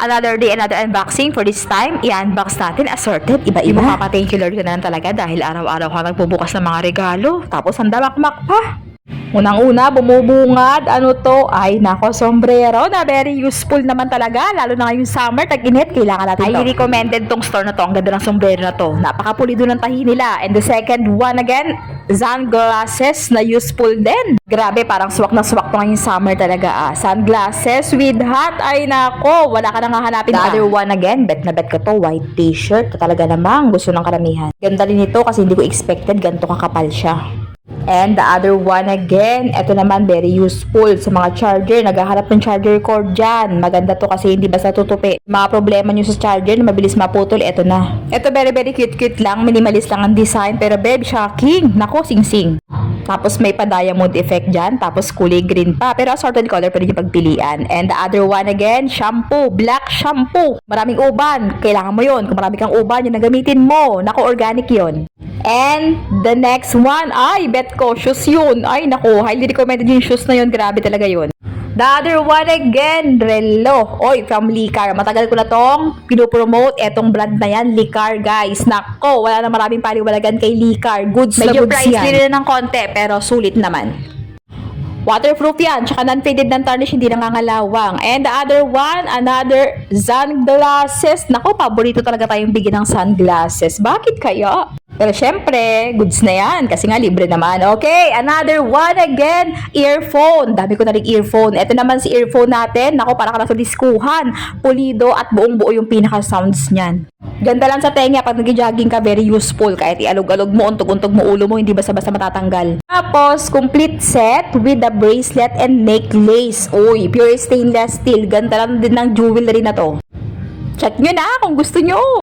Another day, another unboxing. For this time, i-unbox natin assorted, iba-iba. Thank you Lord ko na lang talaga dahil araw-araw ka nagbubukas ng mga regalo. Tapos ang damakmak pa. Unang-una, bumubungad. Ano to? Ay, nako, sombrero na very useful naman talaga. Lalo na ngayong summer, tag-init, kailangan natin to. Ay, recommended tong store na to. Ang ganda ng sombrero na to. Napakapulido ng tahi nila. And the second one again, sunglasses na useful din. Grabe, parang swak na swak to ngayong summer talaga. Sunglasses with hat. Ay, nako, wala ka nang hahanapin. The other one again, bet na bet ko to. White t-shirt. Talaga namang gusto ng karamihan. Ganda rin ito kasi hindi ko expected ganito kakapal siya. And the other one again, ito naman very useful sa mga charger. Naghahanap ng charger cord dyan. Maganda to kasi hindi basta tutupi. Mga problema nyo sa charger na mabilis maputol, ito na. Ito very cute lang. Minimalist lang ang design. Pero babe, shocking. Nako, sing-sing. Tapos may pa-diamond effect dyan. Tapos kulay green pa. Pero assorted color pwede yung pagpilian. And the other one again, shampoo. Black shampoo. Maraming uban. Kailangan mo yun. Kung marami kang uban, yun na gamitin mo. Nako, organic yun. And the next one, ay, bet ko, shoes yun. Ay, naku, highly recommended yung shoes na yun. Grabe talaga yun. The other one again, relo. Oy, from Licar. Matagal ko na tong pinopromote. Etong brand na yan, Licar, guys. Nako, wala na maraming paliwalagan kay Licar. Goods na goods yan. Medyo pricey rin ng konti, pero sulit naman. Waterproof yan, tsaka non-faded ng tarnish, hindi nangangalawang. And the other one, another sunglasses. Nako, paborito talaga tayong bigyan ng sunglasses. Bakit kaya? Pero syempre, goods na yan kasi nga libre naman. Okay, another one again, earphone. Dami ko na rin earphone. Ito naman si earphone natin. Nako, para ka na sa diskuhan. Pulido at buong-buo yung pinaka-sounds niyan. Ganda lang sa tenga pag nag-jogging ka, very useful. Kahit ialog-alog mo, untog-untog mo ulo mo, hindi basta-basta matatanggal. Tapos, complete set with the bracelet and necklace. Uy, pure stainless steel. Ganda lang din ng jewelry na to. Check nyo na kung gusto nyo.